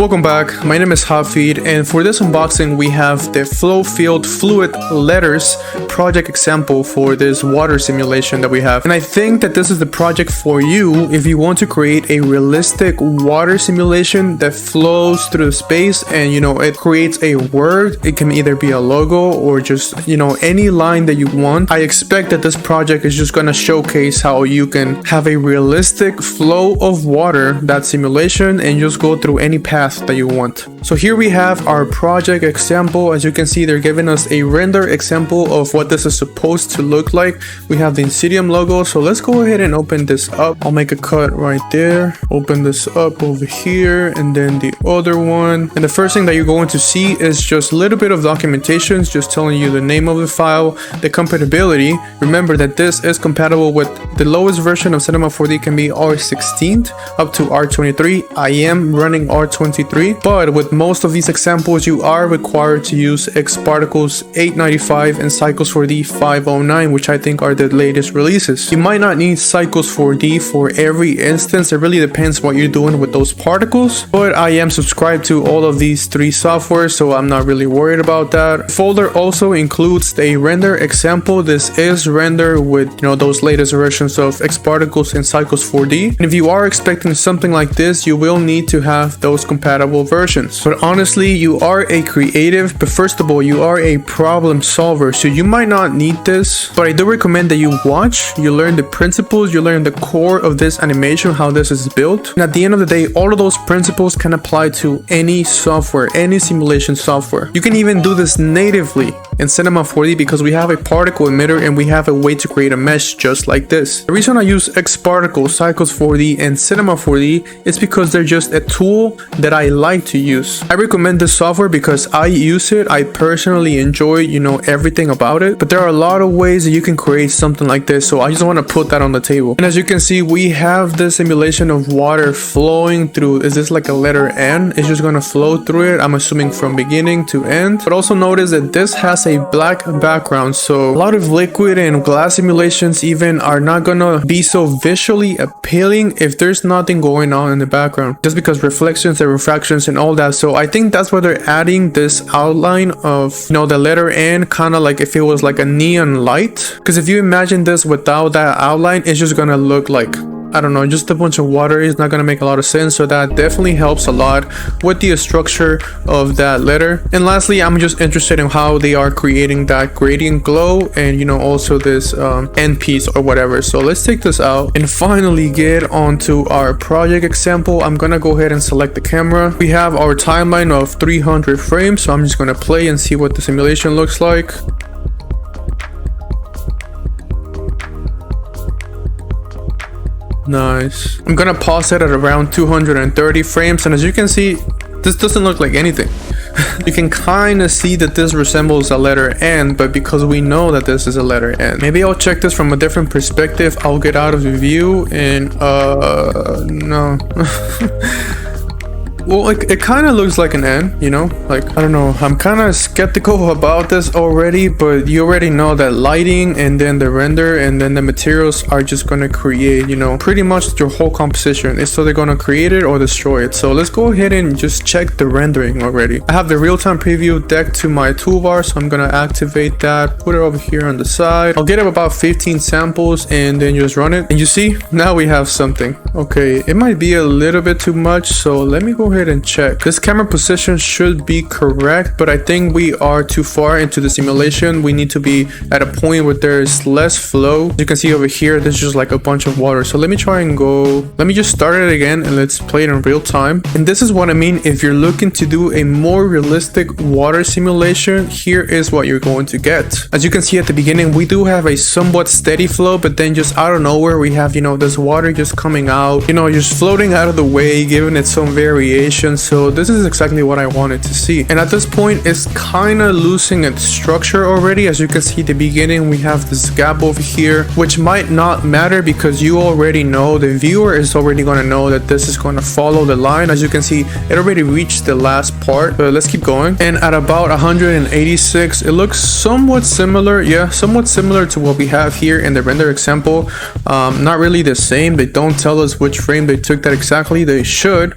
Welcome back, my name is Hafid, and for this unboxing we have the flow field fluid letters project example for this water simulation that we have. And I think that this is the project for you if you want to create a realistic water simulation that flows through space and it creates a word. It can either be a logo or just any line that you want. I expect that this project is just going to showcase how you can have a realistic flow of water, that simulation, and just go through any path that you want. So here we have our project example. As you can see, they're giving us a render example of what this is supposed to look like. We have the Insydium logo, so let's go ahead and open this up. I'll make a cut right there, open this up over here, and then the other one. And the first thing that you're going to see is just a little bit of documentations, just telling you the name of the file, the compatibility. Remember that this is compatible with the lowest version of Cinema 4D can be R16 up to R23. I am running R23, but with most of these examples you are required to use Xparticles 895 and Cycles 4D 509, which I think are the latest releases. You might not need Cycles 4D for every instance. It really depends what you're doing with those particles, but I am subscribed to all of these three softwares, so I'm not really worried about that. The folder also includes a render example. This is render with those latest versions of Xparticles and Cycles 4D, and if you are expecting something like this, you will need to have those compatible versions. But honestly, you are a creative, but first of all, you are a problem solver, so you might not need this, but I do recommend that you watch, you learn the principles, you learn the core of this animation, how this is built, and at the end of the day, all of those principles can apply to any software, any simulation software. You can even do this natively in Cinema 4D because we have a particle emitter and we have a way to create a mesh just like this. The reason I use Xparticles, Cycles 4D, and Cinema 4D is because they're just a tool that I like to use. I recommend this software because I use it. I personally enjoy everything about it, but there are a lot of ways that you can create something like this, so I just want to put that on the table. And as you can see, we have this simulation of water flowing through. Is this like a letter N? It's just going to flow through it, I'm assuming from beginning to end. But also notice that this has a black background, so a lot of liquid and glass simulations even are not gonna be so visually appealing if there's nothing going on in the background, just because reflections and refractions and all that. So I think that's why they're adding this outline of the letter N, kind of like if it was like a neon light, because if you imagine this without that outline, it's just gonna look like, I don't know, just a bunch of water. Is not gonna make a lot of sense, so that definitely helps a lot with the structure of that letter. And lastly, I'm just interested in how they are creating that gradient glow and also this end piece or whatever. So let's take this out and finally get onto our project example. I'm gonna go ahead and select the camera. We have our timeline of 300 frames, so I'm just gonna play and see what the simulation looks like. Nice. I'm gonna pause it at around 230 frames, and as you can see, this doesn't look like anything. You can kind of see that this resembles a letter N, but because we know that this is a letter N, maybe I'll check this from a different perspective. I'll get out of the view and no. Well, it kind of looks like an N, like, I don't know, I'm kind of skeptical about this already, but you already know that lighting and then the render and then the materials are just going to create, pretty much your whole composition. It's so they're going to create it or destroy it. So let's go ahead and just check the rendering already. I have the real-time preview deck to my toolbar, so I'm going to activate that, put it over here on the side. I'll get about 15 samples and then just run it. And you see, now we have something. Okay, it might be a little bit too much, so let me go ahead and check. This camera position should be correct, but I think we are too far into the simulation. We need to be at a point where there's less flow. As you can see over here, there's just like a bunch of water. So let me try and let me just start it again and let's play it in real time. And this is what I mean. If you're looking to do a more realistic water simulation, here is what you're going to get. As you can see at the beginning, we do have a somewhat steady flow, but then just out of nowhere, we have, this water just coming out, just floating out of the way, giving it some variation. So this is exactly what I wanted to see. And at this point, it's kind of losing its structure already. As you can see at the beginning, we have this gap over here, which might not matter because you already know, the viewer is already going to know that this is going to follow the line. As you can see, it already reached the last part, but let's keep going. And at about 186, it looks somewhat similar. Yeah, somewhat similar to what we have here in the render example. Not really the same. They don't tell us which frame they took that exactly. They should.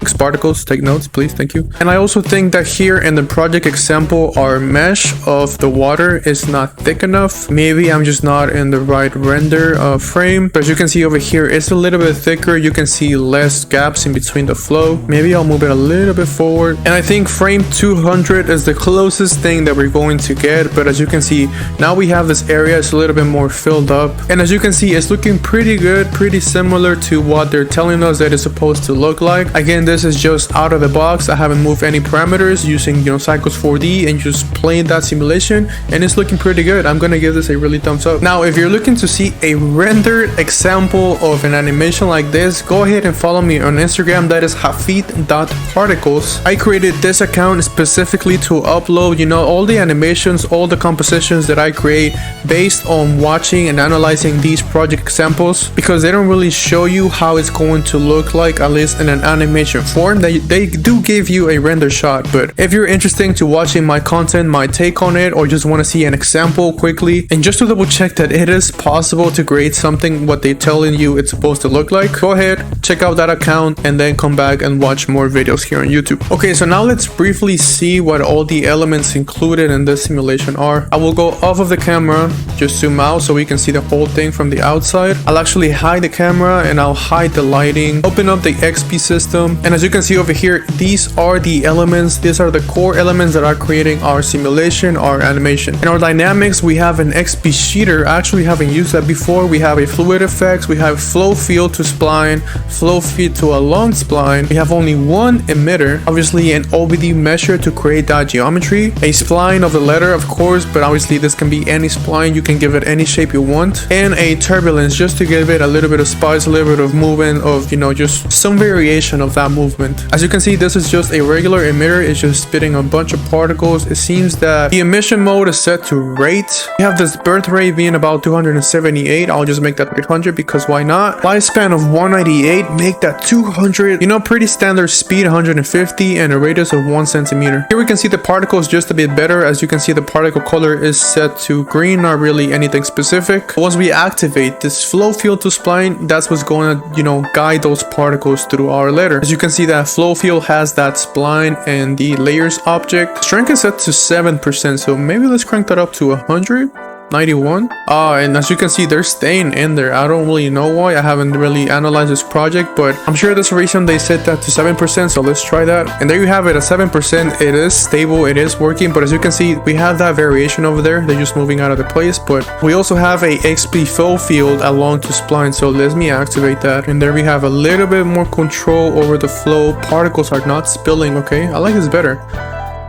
X particles, take notes, please, thank you. And I also think that here in the project example, our mesh of the water is not thick enough. Maybe I'm just not in the right render frame, but as you can see over here, it's a little bit thicker. You can see less gaps in between the flow. Maybe I'll move it a little bit forward. And I think frame 200 is the closest thing that we're going to get, but as you can see, now we have this area, it's a little bit more filled up. And as you can see, it's looking pretty good, pretty similar to what they're telling us that it's supposed to look like. Again, this is just out of the box. I haven't moved any parameters using, Cycles 4D and just playing that simulation, and it's looking pretty good. I'm gonna give this a really thumbs up. Now, if you're looking to see a rendered example of an animation like this, go ahead and follow me on Instagram. That is hafid.particles. I created this account specifically to upload, all the animations, all the compositions that I create based on watching and analyzing these project examples, because they don't really show you how it's going to look like, at least in an animation form. They do give you a render shot, but if you're interested to watching my content, my take on it, or just want to see an example quickly and just to double check that it is possible to create something what they're telling you it's supposed to look like, go ahead, check out that account, and then come back and watch more videos here on YouTube. Okay, so now let's briefly see what all the elements included in this simulation are. I will go off of the camera, just zoom out so we can see the whole thing from the outside. I'll actually hide the camera and I'll hide the lighting, open up the XP system, and as you can see over here, these are the elements. These are the core elements that are creating our simulation, our animation. In our dynamics, we have an XP sheeter. I actually haven't used that before. We have a fluid effects, we have flow field to spline, flow feed to a long spline. We have only one emitter, obviously an Obd measure to create that geometry, a spline of the letter, of course, but obviously this can be any spline. You can give it any shape you want, and a turbulence just to give it a little bit of spice, a little bit of movement, of just some variation of that movement. As you can see, this is just a regular emitter. It's just spitting a bunch of particles. It seems that the emission mode is set to rate. We have this birth rate being about 278. I'll just make that 300 because why not? Lifespan of 198, make that 200. Pretty standard speed, 150, and a radius of 1 centimeter. Here we can see the particles just a bit better. As you can see, the particle color is set to green, not really anything specific. Once we activate this flow field to spline, that's what's going to, guide those particles through our letter. As you can see, that flow field has that spline and the layers object. Strength is set to 7%, so maybe let's crank that up to 191. And as you can see, they're staying in there. I don't really know why. I haven't really analyzed this project, but I'm sure there's a reason they set that to 7%, so let's try that. And there you have it, at 7%. It is stable, it is working, but as you can see, we have that variation over there. They're just moving out of the place, but we also have a XP flow field along to spline, so let me activate that. And there we have a little bit more control over the flow. Particles are not spilling. Okay, I like this better.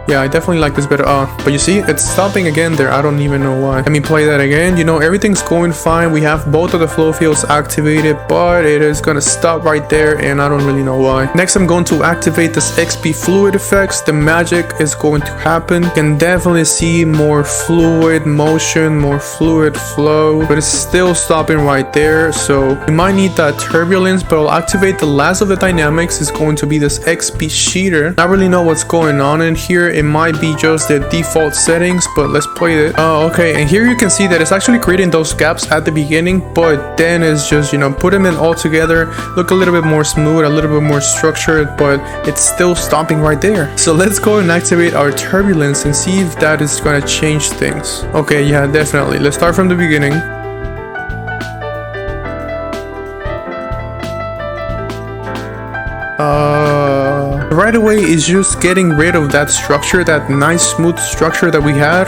Yeah, I definitely like this better. But you see, it's stopping again there. I don't even know why. Let me play that again. Everything's going fine. We have both of the flow fields activated, but it is gonna stop right there, and I don't really know why. Next, I'm going to activate this XP fluid effects. The magic is going to happen. You can definitely see more fluid motion, more fluid flow, but it's still stopping right there. So you might need that turbulence, but I'll activate the last of the dynamics. It's going to be this XP sheeter. Not really know what's going on in here. It might be just the default settings, but let's play it. Okay, and here you can see that it's actually creating those gaps at the beginning, but then it's just, put them in all together, look a little bit more smooth, a little bit more structured, but it's still stopping right there. So let's go and activate our turbulence and see if that is going to change things. Okay, yeah, definitely. Let's start from the beginning. Right away is just getting rid of that structure, that nice smooth structure that we had,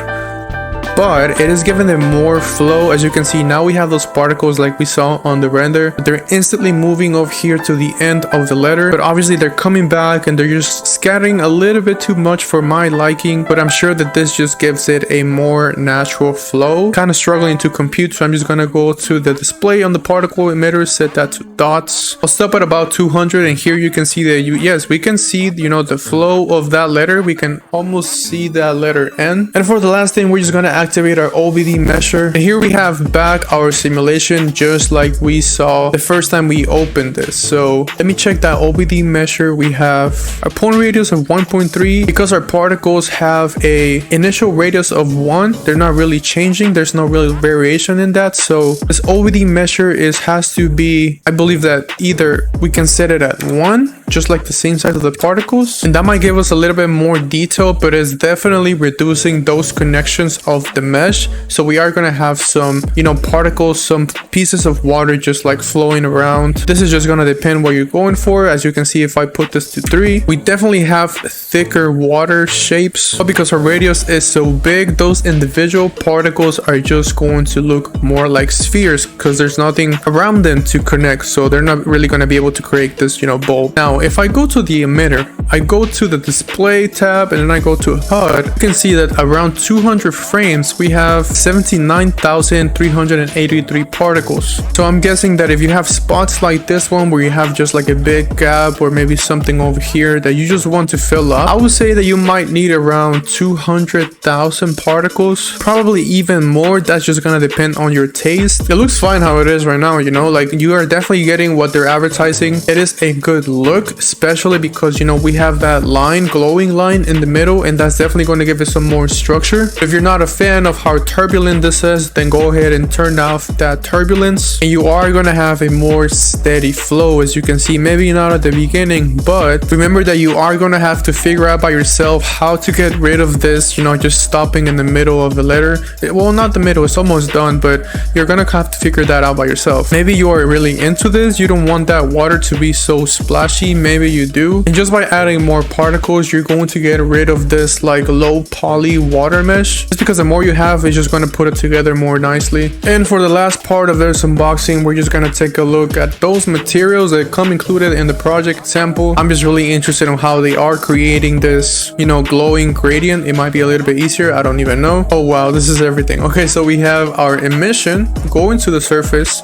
but it is giving them more flow. As you can see, now we have those particles like we saw on the render. They're instantly moving over here to the end of the letter, but obviously they're coming back and they're just scattering a little bit too much for my liking, but I'm sure that this just gives it a more natural flow. Kind of struggling to compute, so I'm just gonna go to the display on the particle emitter, set that to dots. I'll stop at about 200, and here you can see that yes, we can see the flow of that letter. We can almost see that letter N. And for the last thing, we're just gonna activate our Obd Measure. And here we have back our simulation just like we saw the first time we opened this. So let me check that Obd Measure. We have our point radius of 1.3. Because our particles have a initial radius of 1, they're not really changing. There's no real variation in that. So this Obd Measure has to be, I believe that either we can set it at 1, just like the same size of the particles, and that might give us a little bit more detail, but it's definitely reducing those connections of the mesh. So we are going to have some, particles, some pieces of water just like flowing around. This is just going to depend what you're going for. As you can see, if I put this to 3, we definitely have thicker water shapes, but because our radius is so big, those individual particles are just going to look more like spheres because there's nothing around them to connect. So they're not really going to be able to create this, bulb. Now, if I go to the emitter, I go to the display tab and then I go to HUD, you can see that around 200 frames, we have 79,383 particles. So I'm guessing that if you have spots like this one where you have just like a big gap or maybe something over here that you just want to fill up, I would say that you might need around 200,000 particles, probably even more. That's just gonna depend on your taste. It looks fine how it is right now, like you are definitely getting what they're advertising. It is a good look, especially because we have that line, glowing line in the middle, and that's definitely going to give it some more structure. If you're not a fan of how turbulent this is, then go ahead and turn off that turbulence, and you are going to have a more steady flow. As you can see, maybe not at the beginning, but remember that you are going to have to figure out by yourself how to get rid of this, just stopping in the middle of the letter. Well, not the middle, it's almost done, but you're going to have to figure that out by yourself. Maybe you are really into this, you don't want that water to be so splashy, maybe you do, and just by adding more particles, you're going to get rid of this like low poly water mesh, just because the more you have, it's just going to put it together more nicely. And for the last part of this unboxing, we're just going to take a look at those materials that come included in the project sample. I'm just really interested in how they are creating this, glowing gradient. It might be a little bit easier, I don't even know. Oh wow, this is everything. Okay, so we have our emission going to the surface,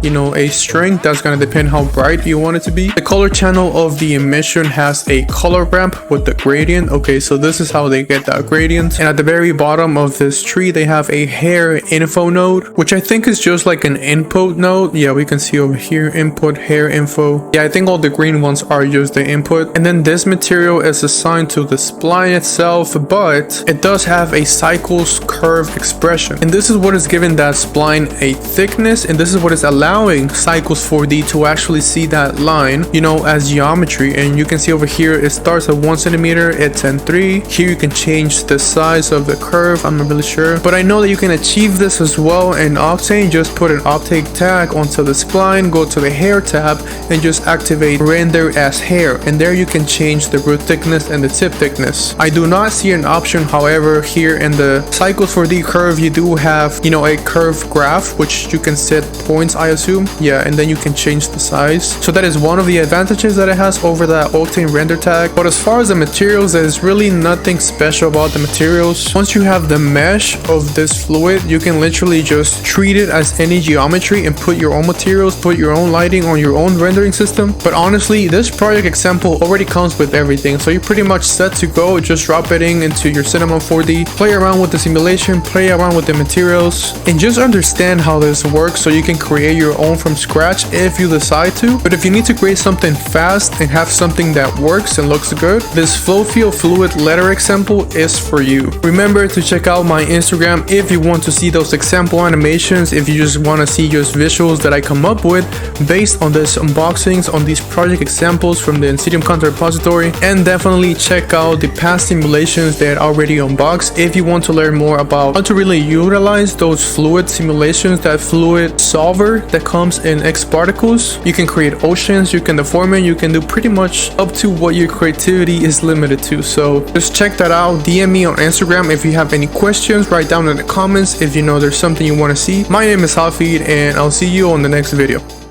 a strength that's going to depend how bright you want it to be. The color channel of the emission has a color ramp with the gradient. Okay, so this is how they get that gradient. And at the very bottom of this tree, they have a hair info node, which I think is just like an input node. Yeah, we can see over here, input hair info. Yeah, I think all the green ones are just the input. And then this material is assigned to the spline itself, but it does have a cycles curve expression. And this is what is giving that spline a thickness, and this is what is allowing Cycles 4D to actually see that line, as geometry. And you can see over here, it starts at 1 centimeter, it's at 3. Here you can change the size of the curve. I'm not really sure, but I know that you can achieve this as well in Octane. Just put an Optic tag onto the spline, go to the hair tab, and just activate render as hair. And there you can change the root thickness and the tip thickness. I do not see an option, however, here in the Cycles 4D curve, you do have, a curve graph, which you can set points, I assume. Yeah, and then you can change the size. So that is one of the advantages that it has over that Octane render tag. But as far as the materials, there's really nothing special about the materials. Once you have the mesh of this fluid, you can literally just treat it as any geometry and put your own materials, put your own lighting on your own rendering system. But honestly, this project example already comes with everything, so you're pretty much set to go. Just drop it into your Cinema 4D, play around with the simulation, play around with the materials, and just understand how this works so you can create your own from scratch if you decide to. But if you need to create something fast and have something that works and looks good, this flow field fluid letter example is for you. Remember to check out my Instagram if you want to see those example animations, if you just want to see just visuals that I come up with based on this unboxings, on these project examples from the Insydium content repository. And definitely check out the past simulations that I already unboxed if you want to learn more about how to really utilize those fluid simulations, that fluid solver that comes in X particles. You can create oceans, you can deform it, you can do pretty much up to what your creativity is limited to. So just check that out. DM me on Instagram if you have any questions. Write down in the comments if there's something you want to see. My name is Hafid, and I'll see you on the next video.